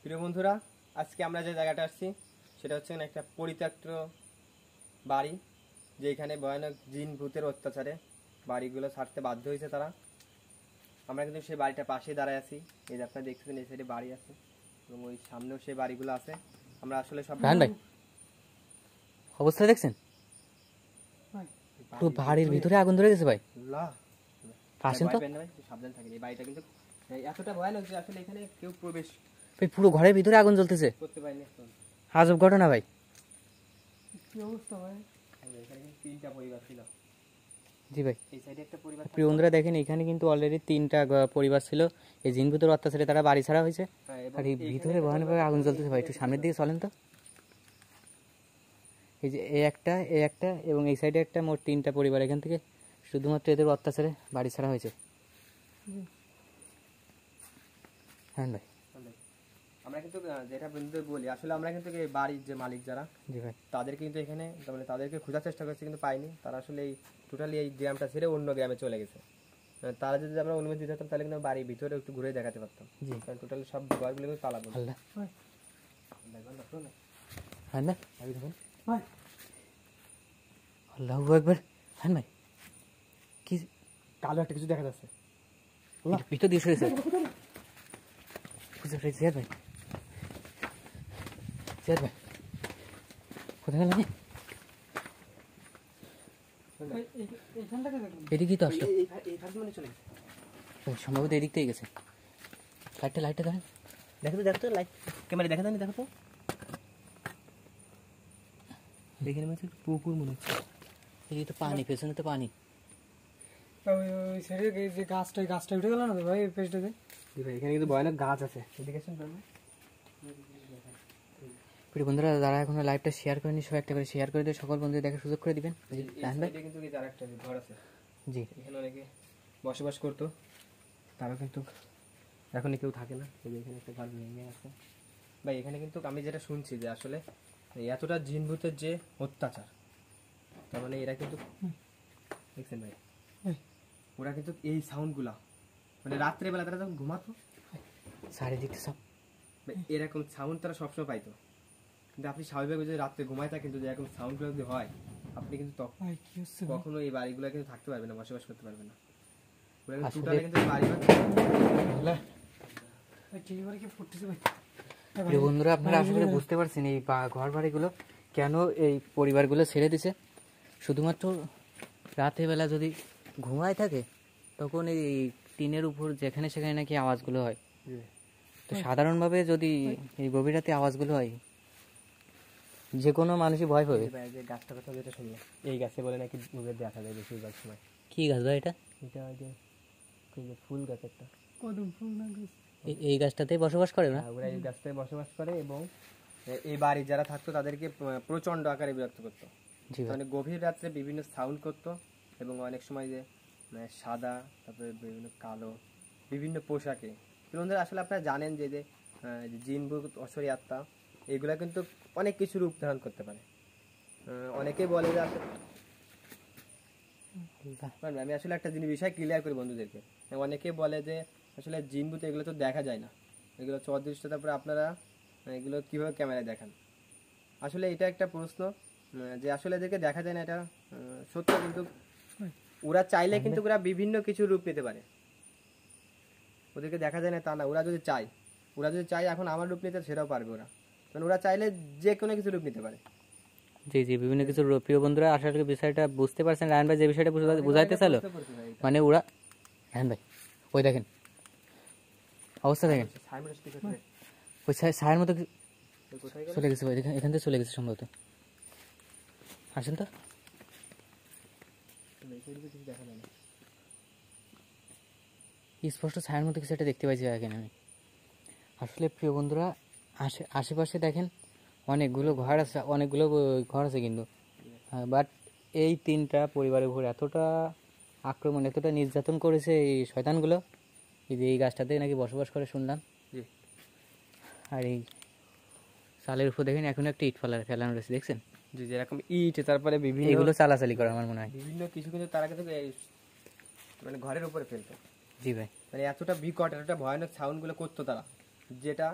প্রিয় বন্ধুরা, আজকে আমরা যে জায়গাটা আসছি সেটা হচ্ছে একটা পরিত্যক্ত বাড়ি, যেখানে ভয়ানক জিন ভূতের অত্যাচারে বাড়িগুলো ছাড়তে বাধ্য হয়েছে তারা। আমরা কিন্তু সেই বাড়িটার পাশেই দাঁড়ায় আছি। এই যে আপনারা দেখছেন, এই সাইডে বাড়ি আছে এবং ওই সামনেও সেই বাড়িগুলো আছে। আমরা আসলে সব ভাই অবস্থা দেখছেন, পুরো বাড়ির ভিতরে আগুন ধরে গেছে ভাই। আসেন তো সাবধান থাকেন। এই বাড়িটা কিন্তু এতটা ভয়ানক যে আসলে এখানে কেউ প্রবেশ ভাই, পুরো ঘরের ভিতরে আগুন জ্বলতেছে। করতে পারেনি। আজব ঘটনা ভাই। কি অবস্থা ভাই? এখানে কিন্তু 3টা পরিবার ছিল। জি ভাই, এই সাইডে একটা পরিবার। প্রিয় বন্ধুরা দেখেন, এখানে কিন্তু অলরেডি 3টা পরিবার ছিল। এই জিন ভূতের অত্যাচারে তারা বাড়ি ছাড়া হয়েছে, আর এই ভিতরে ভয়ানকভাবে আগুন জ্বলতেছে ভাই। একটু সামনের দিকে চলেন তো। এই যে এই একটা এবং এই সাইডে একটা, মোট 3টা পরিবার এখান থেকে শুধুমাত্র এদের অত্যাচারে বাড়ি ছাড়া হয়েছে। হ্যাঁ ভাই, আমরা কিন্তু যেটা বন্ধুদের বলি, আসলে আমরা কিন্তু এই বাড়ির যে মালিক যারা, জি ভাই, তাদের কিন্তু এখানে মানে তাদেরকে খোঁজার চেষ্টা করছে কিন্তু পাইনি। তারা আসলে এই টোটালি এই গ্রামটা ছেড়ে অন্য গ্রামে চলে গেছে। তারা যদি আমরা অনুমতি দিতাম তাহলে কিন্তু বাড়ির ভিতরে একটু ঘুরে দেখাতে পারতাম। জি, কারণ টোটালি সব ঘরগুলো কিন্তু তালা বন্ধ। আল্লাহ হ্যাঁ না, আমি দেখুন আল্লাহু আকবার। হ্যাঁ ভাই, কি কালো একটা কিছু দেখা যাচ্ছে ভিতর দিয়ে সরেছে। জিয়াদ ভাই, জিয়াদ ভাই কোথায় গেল? এদিকেই তো আসলো, সম্ভবত এদিক থেকেই গেছে। লাইটটা দেখেন, দেখো তো লাইট ক্যামেরা দেখা যায়নি, দেখো তো। দেখে মনে হচ্ছে পুকুর, মনে হচ্ছে এদিকে তো পানি, পেছনে তো পানি। গাছটা উঠে গেল না তো ভাই, পেছটাতে। এখানে কিন্তু ভয়ানক গাছ আছে। এদিকে প্রিয় বন্ধুরা, যারা এখনো লাইভটা শেয়ার করেনি, সব একটা করে শেয়ার করে দিয়ে সকল বন্ধুদের দেখার সুযোগ করে দিবেন। কিন্তু আরেকটা ঘর আছে। জি, এখানে অনেকে বসবাস করতো, তারাও কিন্তু এখন কেউ থাকে না। এখানে একটা ঘর ভেঙে আছে ভাই। এখানে কিন্তু আমি যেটা শুনছি যে আসলে এতটা জিন ভূতের যে অত্যাচার, তার মানে এরা কিন্তু দেখছেন ভাই, ওরা কিন্তু এই সাউন্ডগুলা মানে রাত্রেবেলা তারা যখন ঘুমাতো চারিদিকে সব এরকম সাউন্ড তারা সবসময় পাইতো। কিন্তু আপনি স্বাভাবিকভাবে যদি রাত্রে ঘুমায় থাকেন, যদি এরকম সাউন্ডগুলো যদি হয়, আপনি কিন্তু কখনো এই বাড়িগুলো কিন্তু থাকতে পারবেন না, বসবাস করতে পারবেন না। বন্ধুরা, আপনারা আশা করি বুঝতে পারছেন এই ঘর বাড়িগুলো কেন এই পরিবারগুলো ছেড়ে দিছে। শুধুমাত্র রাতের বেলা যদি ঘুমায় থাকে, তখন এই টিনের উপর যেখানে সেখানে নাকি আওয়াজগুলো হয়। তো সাধারণভাবে যদি এই গভীর রাতে আওয়াজগুলো হয়, যে কোনো মানুষই ভয় পাবে। গাছটার কথা যেটা শুনলাম, এই গাছে বলে নাকি দেখা যায় বেশিরভাগ সময়। কি গাছ ভাই এটা? এটা ফুল গাছ একটা, কদম ফুল না গাছ। এই গাছটাতে বসবাস করে না? ওরা এই গাছটায় বসবাস করে এবং এই বাড়ি যারা থাকতো তাদেরকে প্রচন্ড আকারে বিরক্ত করতো। মানে গভীর রাত্রে বিভিন্ন সাউন্ড করতো এবং অনেক সময় যে সাদা, তারপরে বিভিন্ন কালো, বিভিন্ন পোশাকে। বন্ধুরা, আসলে আপনারা জানেন যে জিন ভূত অশরী আত্মা এগুলা কিন্তু অনেক কিছু রূপ ধারণ করতে পারে। অনেকেই বলে যে আমি আসলে একটা বিষয় ক্লিয়ার করি বন্ধুদেরকে। অনেকে বলে যে আসলে জিন ভূত এগুলো তো দেখা যায় না, এগুলো হচ্ছে অদৃশ্য। তারপরে আপনারা এগুলো কিভাবে ক্যামেরায় দেখান? আসলে এটা একটা প্রশ্ন যে আসলে এদেরকে দেখা যায় না, এটা সত্য। কিন্তু ওরা চাইলে কিন্তু ওরা বিভিন্ন কিছু রূপ পেতে পারে। ওদেরকে দেখা যায় না তা না, ওরা যদি চায় এখন আমার রূপ নিতে, সেটাও পারবে ওরা। কারণ ওরা চাইলে যে কোনো কিছু রূপ নিতে পারে। জি জি, বিভিন্ন কিছু। প্রিয় বন্ধুরা, আশা করি বিষয়টা বুঝতে পারছেন। রায়ন ভাই যে বিষয়টা বুঝাইতে চাইলো, মানে ওরা, রায়ন ভাই ওই দেখেন অবস্থা, দেখেন ওই ছায়ের মতো চলে গেছে ভাই, এখান থেকে চলে গেছে সম্ভবত। আসেন তো, স্পষ্ট ছায়ের মতো কিছু একটা দেখতে পাইছি এখানে আমি। আসলে প্রিয় বন্ধুরা, আশেপাশে দেখেন অনেকগুলো ঘর আছে কিন্তু, বাট এই 3টা পরিবারের উপর এতটা আক্রমণ, এতটা নির্যাতন করেছে এই শয়তানগুলো। এই গাছটাতে নাকি বসবাস করে শুনলাম। আর এই চালের উপর দেখেন এখন একটা ইট ফেলানো রয়েছে, দেখছেন? জি, যেরকম ইট, তারপরে বিভিন্ন এগুলো চালাচালি করে আমার মনে হয় বিভিন্ন কিছু কিন্তু তারা কিন্তু মানে ঘরের উপরে ফেলতো। জি ভাই, মানে এতটা বিকট, এতটা ভয়ানক সাউন্ডগুলো করতো তারা, যেটা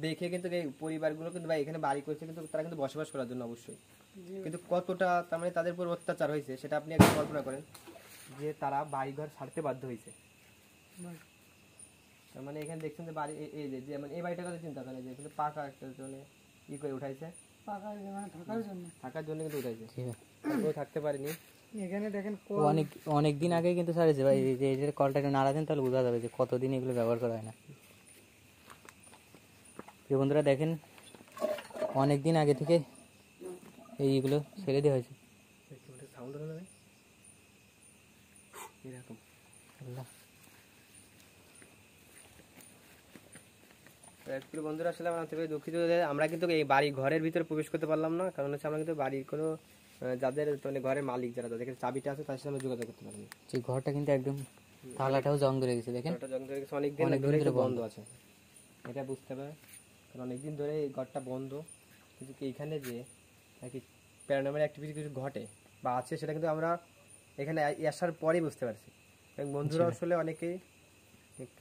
দেখে কিন্তু এই পরিবারগুলো কিন্তু ভাই এখানে বাড়ি করছে কিন্তু তারা কিন্তু বসবাস করার জন্য অবশ্যই, কিন্তু কতটা তার মানে তাদের উপর অত্যাচার হয়েছে সেটা আপনি একটু কল্পনা করেন, যে তারা বাড়িঘর ছাড়তে বাধ্য হয়েছে। তার মানে এখানে দেখছেন যে বাড়ি এই যে যেমন এই বাড়িটার কথা চিন্তা করেন, যে এখানে পাকা একটা জন্য ই করে উঠাইছে, পাকা মানে থাকার জন্য। থাকার জন্য কিন্তু উঠাইছে, জি ভাই। কেউ থাকতে পারেনি। এখানে দেখেন অনেক অনেক দিন আগে কিন্তু সারিয়েছে ভাই, এই যে এই যে কলটা একটু নাড়া দেন তাহলে বোঝা যাবে যে কতদিন এগুলো ব্যবহার করা হয় না। প্রিয় বন্ধুরা দেখেন অনেক দিন আগে থেকে এইগুলো ছেড়ে দেওয়া হয়েছে। সাউন্ড হলো না ভাই এরকম। আল্লাহ। প্রিয় বন্ধুরা আসলে আমার থেকে দুঃখিত যে আমরা কিন্তু এই বাড়ি ঘরের ভিতরে প্রবেশ করতে পারলাম না, কারণ হচ্ছে আমরা কিন্তু বাড়ির কোনো যাদের মানে ঘরের মালিক যারা তাদের কাছে চাবিটা আছে তার সাথে আমরা যোগাযোগ করতে পারিনি। যে ঘরটা কিন্তু একদম তালাটাও জং ধরে গেছে দেখেন, ঘরটা জং ধরে গেছে, অনেকদিন ধরে কিন্তু বন্ধ আছে, এটা বুঝতে হবে, কারণ অনেকদিন ধরে এই ঘরটা বন্ধ। কিন্তু এইখানে যে নাকি প্যারানর্মাল অ্যাক্টিভিটি কিছু ঘটে বা আছে সেটা কিন্তু আমরা এখানে আসার পরেই বুঝতে পারছি, এবং বন্ধুরা আসলে অনেকেই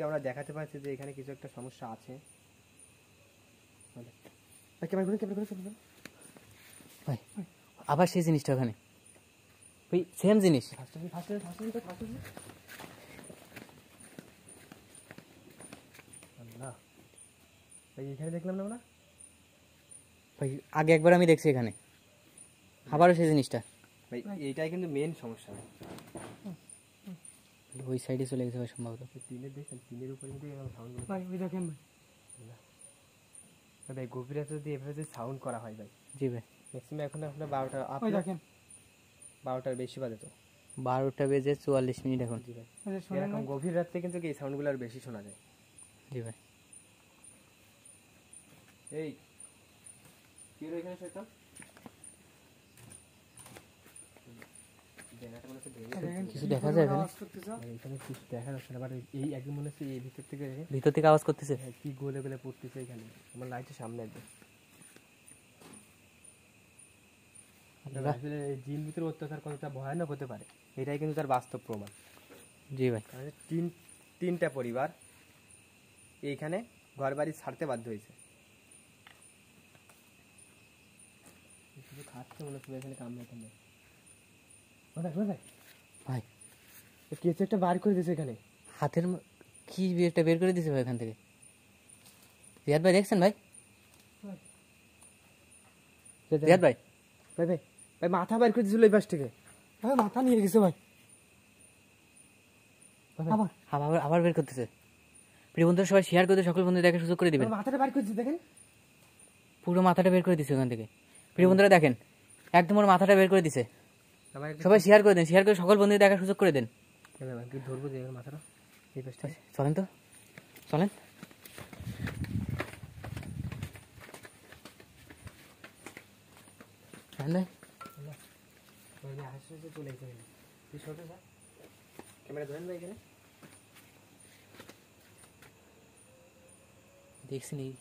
আমরা দেখাতে পারছি যে এখানে কিছু একটা সমস্যা আছে। ভাই আবার সেই জিনিসটা ওখানে ওই সেম জিনিস। এখানে দেখলাম না আমরা ভাই আগে একবার আমি দেখছি এখানে, আবারও সেই জিনিসটা ভাই, এইটাই কিন্তু মেন সমস্যা। ওই সাইডে চলে গেছে ভাই সম্ভবত। টিনের দেখছেন, টিনের উপরে কিন্তু এরকম সাউন্ড করে ভাই ওই দেখেন ভাই, ভাই গভীর রাতে যদি এভাবে যদি সাউন্ড করা হয় ভাই, জি ভাই ম্যাক্সিমাম এখন আপনার 12টা ওই দেখেন 12টার বেশি বাজে তো। 12টা বেজে 44 মিনিট এখন। জি ভাই, ওই যে শোনেন এরকম ভাই? গভীর রাতে কিন্তু এই সাউন্ডগুলো আর বেশি শোনা যায়। জি ভাই এই কি হলো এখানে শয়তান? জেনারেটর মনে হচ্ছে ভেঙে গেছে। দেখেন কিছু কি দেখা পরিমাণ যায় এখানে? আওয়াজ করতেছে। ভাই, এখানে কিছু দেখা যাচ্ছে না, বাট এই একদম মনে হচ্ছে এই ভিতর থেকে ভিতর থেকে আওয়াজ করতেছে। কি গলে গলে পড়তেছে এখানে। আমার লাইটের সামনে একদম। আল্লাহ। আসলে এই জিন ভিতরে অত্যাচার কতটা ভয়ানক হতে পারে এটাই কিন্তু তার বাস্তব প্রমাণ। জি ভাই কারণ তিনটা পরিবার এইখানে ঘর বাড়ি ছাড়তে বাধ্য হয়েছে। খাচ্ছে মনে হচ্ছে এখানে কামড়াতে নেই। ভাই কিছু একটা বার করে দিয়েছে এখানে। হাতের কি একটা বের করে দিছে ভাই এখান থেকে। রিয়াদ ভাই দেখছেন ভাই? রিয়াদ ভাই ভাই ভাই ভাই মাথা বার করে দিয়েছিল এই পাশ থেকে। ভাই মাথা নিয়ে গেছে ভাই, আবার আবার আবার বের করতেছে। প্রিয় বন্ধুরা সবাই শেয়ার করে সকল বন্ধু দেখার সুযোগ করে দিবেন। মাথাটা বার করে দিয়েছে দেখেন, পুরো মাথাটা বের করে দিছে ওখান থেকে। প্রিয় বন্ধুরা দেখেন একদম ওর মাথাটা বের করে দিছে। আমার সবাই শেয়ার করে দেন, শেয়ার করে সকল বন্ধু দেখার সুযোগ করে দেন। কি ধরবো যে মাথাটা এই পাশটা। চলেন তো চলেন। চলে গেছে ক্যামেরা ধরেন ভাই এখানে। দেখছেন এই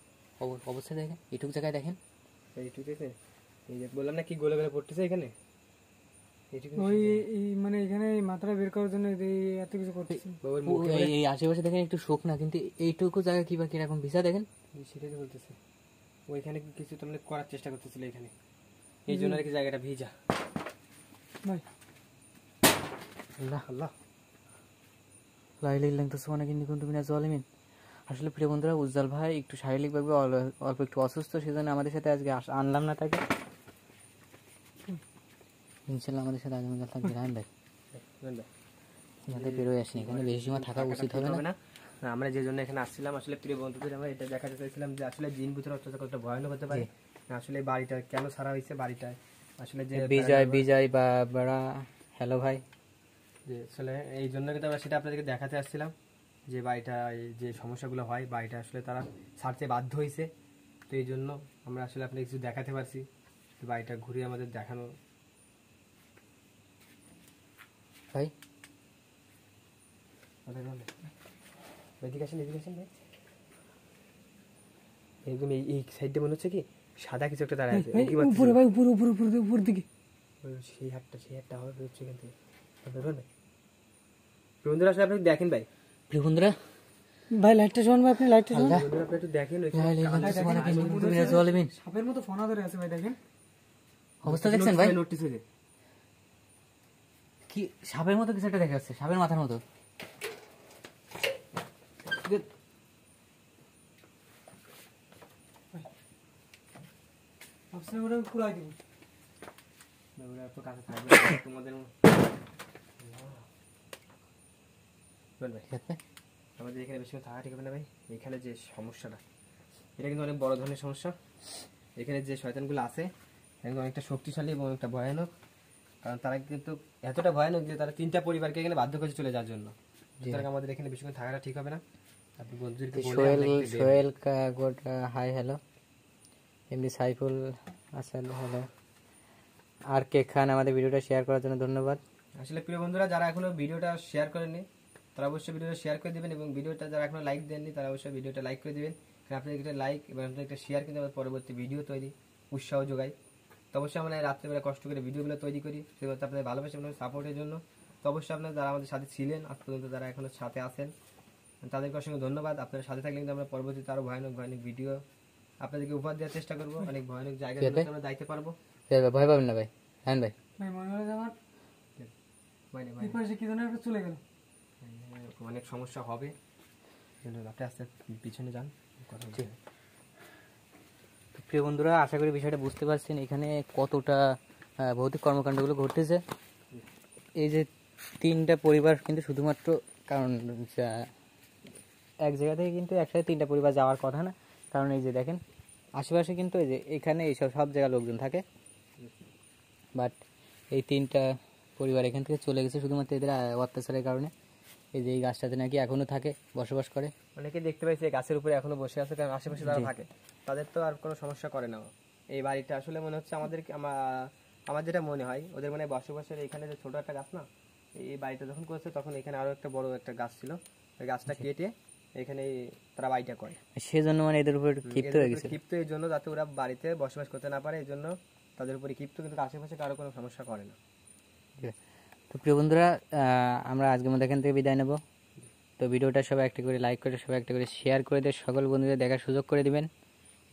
অবস্থা দেখেন, এইটুকু জায়গায় দেখেন। এইটুকু দেখে এই যে বললাম না কি গলে গলে পড়তেছে এখানে। এইটুকু ওই এই মানে এখানে এই মাথাটা বের করার জন্য এই এত কিছু করতেছে। বাবার মুখে এই আশেপাশে দেখেন একটু শোক না, কিন্তু এইটুকু জায়গা কি বা কিরকম ভিসা দেখেন। সেটাই তো বলতেছে, ওইখানে কিছু তোমরা করার চেষ্টা করতেছিল এখানে, এই জন্য আর কি জায়গাটা ভিজা। ভাই আল্লাহ আল্লাহ লাইলাইল্লাহ তো সুবহানাকা ইন্নী কুনতু মিনাজ জালিমিন। আসলে প্রিয় বন্ধুরা উজ্জ্বল ভাই একটু শারীরিকভাবে অল্প একটু অসুস্থ, সেজন্য আমাদের সাথে আজকে আনলাম না তাকে। ইনশাল্লাহ আমাদের সাথে আগামীকাল থাকবে। রায়ন ভাই বেরোয় আসেনি, এখানে বেশি সময় থাকা উচিত হবে না। আমরা যে জন্য এখানে আসছিলাম আসলে প্রিয় বন্ধুদের আমরা এটা দেখাতে চাইছিলাম যে আসলে জিন ভিতরে অত্যাচার কতটা ভয়ানক হতে পারে। আসলে বাড়িটা কেন ছাড়া হয়েছে, বাড়িটা আসলে যে বিজয় বা বড়া হ্যালো ভাই, যে আসলে এই জন্য কিন্তু আমরা সেটা আপনাদেরকে দেখাতে আসছিলাম যে বাড়িটা এই যে সমস্যাগুলো হয় বাড়িটা আসলে তারা ছাড়তে বাধ্য হয়েছে। তো এই জন্য আমরা আসলে আপনাকে কিছু দেখাতে পারছি, বাড়িটা ঘুরে আমাদের দেখানো। ভাই এদিকে আসেন ভাই, একদম এই সাইডে মনে হচ্ছে কি সাদা কিছু একটা দাঁড়ায় আছে। উপরে ভাই উপরে উপরে উপরে উপর দিকে সেই হাতটা আবার বেরোচ্ছে এখান থেকে। বন্ধুরা আসলে আপনি দেখেন ভাই, প্রিয় বন্ধুরা ভাই লাইটটা শোন ভাই, আপনি লাইটটা শোন। বন্ধুরা আপনি একটু দেখেন ওইখানে জলবিন সাপের মতো ফোনা ধরে আছে ভাই, দেখেন। অবস্থা দেখছেন ভাই? নোটিস হয়েছে কি সাপের মতো কিছু একটা দেখা যাচ্ছে, সাপের মাথার মতো। ভাবছিলাম ওটা আমি কুড়াই দিব। বন্ধুরা একটু কাছে থাকবে তোমাদের বল ভাই, ঠিক আছে? আমাদের এখানে বেশি থাকা ঠিক হবে না ভাই। এখানে যে সমস্যাটা, এটা কিন্তু অনেক বড় ধরনের সমস্যা। এখানে যে শয়তানগুলো আছে এগুলো অনেকটা শক্তিশালী এবং অনেকটা ভয়ানক, কারণ তারা কিন্তু এতটা ভয়ানক যে তারা 3টা পরিবারকে এখানে বাধ্য করেছে চলে যাওয়ার জন্য। সুতরাং আমাদের এখানে বেশিক্ষণ থাকাটা ঠিক হবে না। আপনি বন্ধুদেরকে বলে সোহেল গুড, হাই হ্যালো। এমনি সাইফুল আসল হ্যালো। আর কে খান আমাদের ভিডিওটা শেয়ার করার জন্য ধন্যবাদ। আসলে প্রিয় বন্ধুরা যারা এখনো ভিডিওটা শেয়ার করেননি তারা অবশ্যই ভিডিওটা শেয়ার করে দিবেন, এবং ভিডিওটা যারা এখনো লাইক দেননি তারা অবশ্যই ভিডিওটা লাইক করে দিবেন। কারণ আপনাদের একটা লাইক এবং আপনাদের একটা শেয়ার কিন্তু আমাদের পরবর্তী ভিডিও তৈরি উৎসাহ যোগায়। তো অবশ্যই আমরা রাত্রেবেলা কষ্ট করে ভিডিওগুলো তৈরি করি সেগুলো আপনাদের ভালোবাসা এবং সাপোর্টের জন্য। তো অবশ্যই আপনারা যারা আমাদের সাথে ছিলেন আজ পর্যন্ত, যারা এখনো সাথে আছেন, তাদেরকে অসংখ্য ধন্যবাদ। আপনারা সাথে থাকলে কিন্তু আমরা পরবর্তীতে আরো ভয়ানক ভয়ানক ভিডিও আপনাদেরকে উপহার দেওয়ার চেষ্টা করবো। অনেক ভয়ানক জায়গাগুলোতে আমরা যাইতে পারবো। ভয় পাবেন না ভাই, হ্যাঁ ভাই। ভাই মনে হয় যে আমার ভয় নেই, এই পাশে কি যেন একটা চলে গেল। অনেক সমস্যা হবে, কিন্তু আপনি আস্তে পিছনে যান কথা বলছি। তো প্রিয় বন্ধুরা, আশা করি বিষয়টা বুঝতে পারছেন এখানে কতটা ভৌতিক কর্মকাণ্ডগুলো ঘটতেছে। এই যে 3টা পরিবার কিন্তু শুধুমাত্র, কারণ এক জায়গা থেকে কিন্তু একসাথে 3টা পরিবার যাওয়ার কথা না, কারণ এই যে দেখেন আশেপাশে কিন্তু এই যে এখানে এইসব সব জায়গায় লোকজন থাকে, বাট এই 3টা পরিবার এখান থেকে চলে গেছে শুধুমাত্র এদের অত্যাচারের কারণে। এই যে এই গাছটাতে নাকি এখনো থাকে, বসবাস করে। অনেকে দেখতে পাইছে গাছের উপরে এখনো বসে আছে, কারণ আশেপাশে যারা থাকে তাদের তো আর কোনো সমস্যা করে না। এই বাড়িটা আসলে মনে হচ্ছে আমাদের আমার যেটা মনে হয় ওদের মানে বসবাসের এখানে যে ছোট একটা গাছ না, এই বাড়িটা যখন করেছে তখন এখানে আরো একটা বড় একটা গাছ ছিল, ওই গাছটা কেটে এখানে তারা বাড়িটা করে। সেজন্য মানে এদের উপর ক্ষিপ্ত হয়ে গেছে। ক্ষিপ্ত এই জন্য যাতে ওরা বাড়িতে বসবাস করতে না পারে, এই জন্য তাদের উপরে ক্ষিপ্ত, কিন্তু আশেপাশে কারো কোনো সমস্যা করে না। তো প্রিয় বন্ধুরা, আমরা আজকের মধ্যে এখান থেকে বিদায় নেব। তো ভিডিওটা সবাই একটা করে লাইক করে, সবাই একটা করে শেয়ার করে দিয়ে সকল বন্ধুদের দেখার সুযোগ করে দিবেন,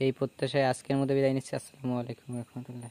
এই প্রত্যাশায় আজকের মধ্যে বিদায় নিচ্ছি। আসসালামু আলাইকুম ওয়া রাহমাতুল্লাহ।